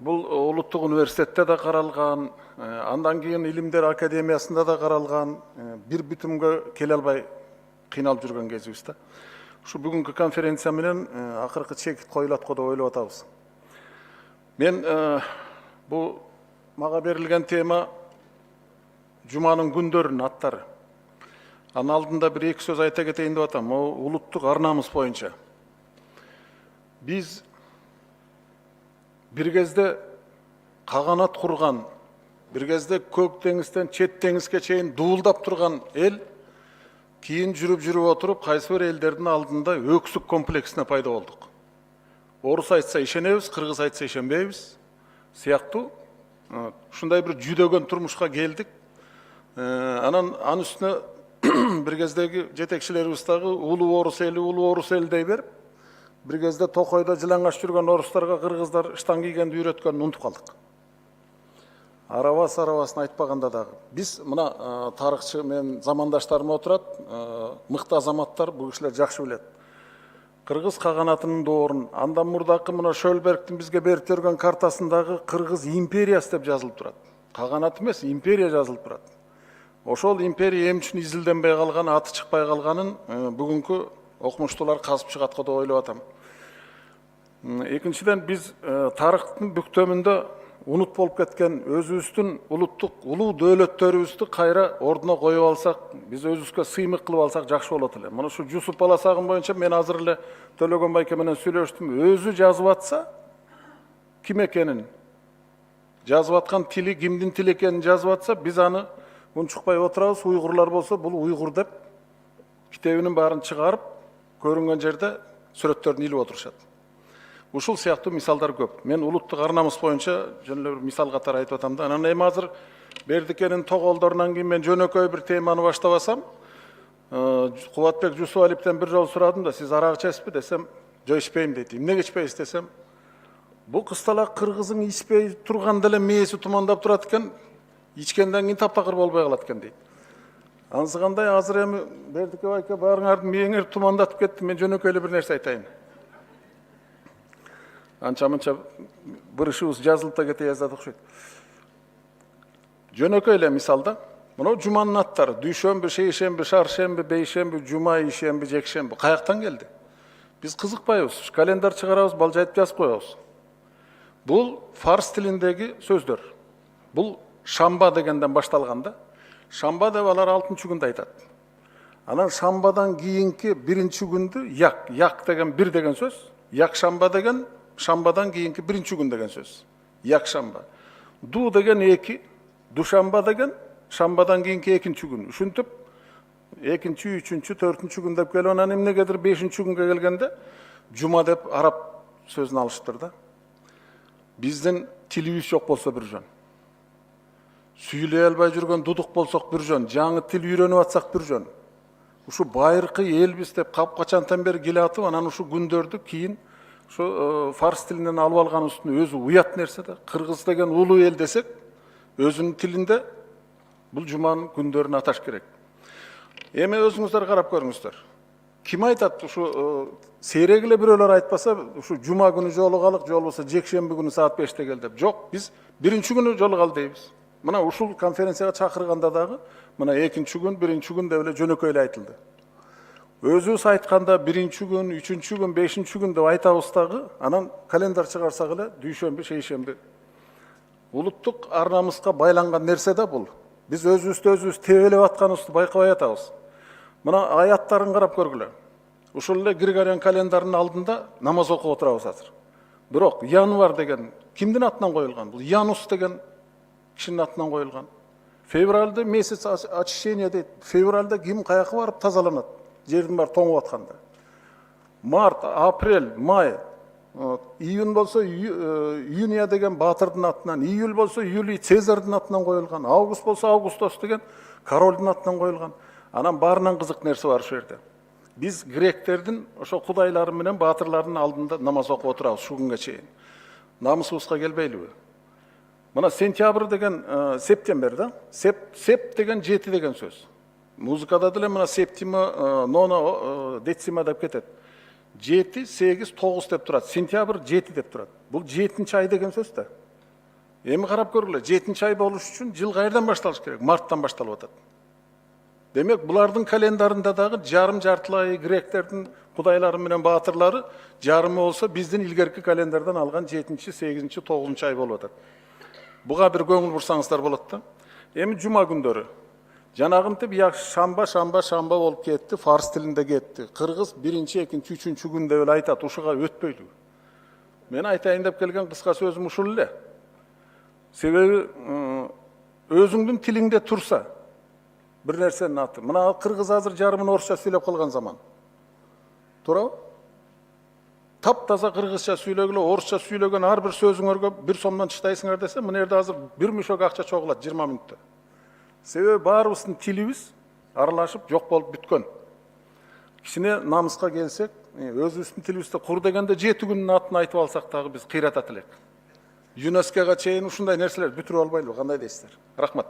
Бул улуттук университетте да каралган, андан кийин Илимдер академиясында да каралган, бир бүтүмгө келе албай кыйналып жүргөн кезибиз да. Ушу бүгүнкү конференция менен акыркы чекит коюлат го деп ойлоп атабыз. Мен бул мага берилген тема жуманын күндөрүнүн аттары. Анын алдында бир эки сөз айта кетейин деп атам. Могу улуттук ар намыс боюнча. Биз бир кезде каганат курган, бир кезде көк деңизден чет деңизге чейин дуулдап турган эл кийин жүрүп отуруп кайсы бир элдердин алдында өксүк комплексине пайда болдук. Орус айтса ишенебиз, кыргыз айтса ишенбейбиз сыяктуу ушундай бир жүдөгөн турмушка келдик. Анан анын үстүнө бир кездеги жетекчилерибиз дагы улуу орус эли дей берип, бир кезде Токойдо жылаңаш жүргөн орустарга кыргыздар штан кийгенди үйрөткөнүн унутуп калдык. Арабасын айтпаганда дагы. Биз мына тарыхчы мен замандаштарым отурат, мыкты азаматтар, бул кишилер жакшы билет. Кыргыз каганатынын доорун, андан мурдакы мына Шөлбергдин бизге берип жүргөн картасындагы Кыргыз империясы деп жазылып турат. Каганат эмес, империя жазылып турат. Ошол империя эмне үчүн изилденбей калган, аты чыкпай калганын бүгүнкү окумуштуулар казып чыгат го деп ойлоп атам. Экинчиден, биз тарыхтын бүктөмүндө унут болуп кеткен өзүбүздүн улуу дөөлөттөрүбүздү кайра ордуна коюп алсак, биз өзүбүзгө сыймык кылып алсак жакшы болот эле. Мына ушу Жусуп баласагын боюнча мен азыр эле Төлөгөн байке менен сүйлөштүм. Өзү жазып атса, ким экенин, жазып аткан тили кимдин тили экенин жазып атса, биз аны унчукпай отурабыз. Уйгурлар болсо, бул уйгур деп китебинин баарын чыгарып, көрүнгөн жерде сүрөттөрүн илип отурушат. Ушул сыяктуу мисалдар көп. Мен улуттук ар намыс боюнча жөн эле бир мисал катары айтып атам да. Анан эми азыр Бердикенин тоголдорунан кийин мен жөнөкөй бир теманы баштабасам, Кубатбек Жусупалиевден бир жолу сурадым да, сиз арак ичесизби десем, жок ичпейм дейт. Эмнеге ичпейсиз десем, бул кысталак кыргыздын ичпей турганда эле мээси тумандап турат экен, ичкенден кийин таптакыр болбой калат экен дейт. Анысы кандай, азыр эми Бердике байке баарыңардын мээңер тумандатып кетти, мен жөнөкөй эле бир нерсе айтайын. Анча-мынча бир ишибиз жазылып да кете жаздады окшойт. Жөнөкөй эле мисалда, мына жуманын аттары: дүйшөмбү, шейшемби, шаршемби, бейшемби, жума, ишемби, жекшемби. Каяктан келди? Биз кызыкпайбыз, календар чыгарабыз, балжайтып жазып коебуз. Бул фарс тилиндеги сөздөр. Бул шамба дегенден башталган да. Шамба деп алар 6-чы күндү айтат. Анан шамбадан кийинки 1-чи күндү як деген бир деген сөз, якшамба деген шамбадан кийинки 1-чи күн деген сөз. Якшамба. Ду деген 2, душамба деген шамбадан кийинки 2-чи күн. Ушинтип 2-чи, 3-чү, 4-чү күн деп келип, анан эмнегедир 5-чи күнгө келгенде жума деп араб сөзүн алыштыр да. Биздин тилибиз жок болсо бир жөн. Сүйлөй албай жүргөн дудук болсок бир жөн, жаңы тил үйрөнүп атсак бир жөн. Ушу байыркы элбиз деп капкачантан бери келатып, анан ушу күндөрдү кийин ушу фарс тилинен алып алган үстүнө өзү уят нерсе да. Кыргыз деген улуу эл десек, өзүнүн тилинде бул жуманын күндөрүн аташ керек. Эми өзүңүздөр карап көрүңүздөр. Ким айтат, ушу сейрек эле бирөөлөр айтпаса, ушу жума күнү жолугалык, же болбосо жекшемби күнү саат 5-те кел деп. Жок, биз 1-чи күнү жолугалы дейбиз. Мына ушул конференцияга чакырганда дагы мына 2-чи күн, 1-чи күн деп эле жөнөкөй эле айтылды. Өзүбүз айтканда 1-чи күн, 3-чү күн, 5-чи күн деп айтабыз дагы, анан календар чыгарсак эле дүйшөмбү, шейшемби. Улуттук ар намыска байланган нерсе да бул. Биз өзүбүз тебелеп атканыбызды байкабай атабыз. Мына аяттарын карап көргүлө. Ушул эле Григориан календарынын алдында намаз окуп отурабыз азыр. Бирок январь деген кимдин атынан коюлган? Бул Янус деген кишинин атынан коюлган. Февралда месяц очищения дейт. Февралда ким каяка барып тазаланат? Жердин баары тоңуп атканда. Март, апрель, май, июнь болсо Юния деген баатырдын атынан, июль болсо Юлий Цезарьдын атынан коюлган, август болсо Августос деген королдун атынан коюлган. Анан баарынан кызык нерсе бар ушул жерде. Биз гректердин ошо кудайлары менен баатырлардын алдында намаз окуп отурабыз ушул күнгө чейин. Намысыбызга келбейлиби? Мына сентябрь деген септембер да. Сеп деген 7 деген сөз. Музыкада деле мына септима, нона, децима деп кетет. 7, 8, 9 деп турат. Сентябрь 7 деп турат. Бул 7-чи ай деген сөз да. Эми карап көргүлө, 7 ай болуш үчүн жыл кайерден башталыш керек? Марттан башталып атат. Демек, булардын календарында дагы жартылай гректердин кудайлары менен баатырлары жарымы болсо, биздин илгерки календардан алган 7, 8, 9 ай болуп атат. Буга бир көңүл бурсаңыздар болот да. Эми жума күндөрү. Жанагынтип шамба болуп кетти, фарс тилинде кетти. Кыргыз 1, 2, 3 күндө эле айтат, ушуга өтпөйлү. Мен айтайын деп келген кыска сөзүм ушул эле. Себеби өзүңдүн тилиңде турса, bir nersenin аты. Мына Кыргыз азыр жарымын орусча сүйлөп калган заман. Туурабы? Таптаза кыргызча сүйлөгүлө, орусча сүйлөгөн ар бир сөзүңөргө 1 сомдон чыктайсыңар десе, мына жерде азыр 1 мешок акча чогулат 20 мүнөттө. Себеби баарыбыздын тилибиз аралашып жок болуп бүткөн. Кичине намыска келсек, өзүбүздүн тилибизде кур дегенде 7 күнүн атын айтып алсак дагы биз кыйратат элек. ЮНЕСКОга чейин ушундай нерселер бүтүрүп албайлыбы, кандай дейсиздер? Рахмат.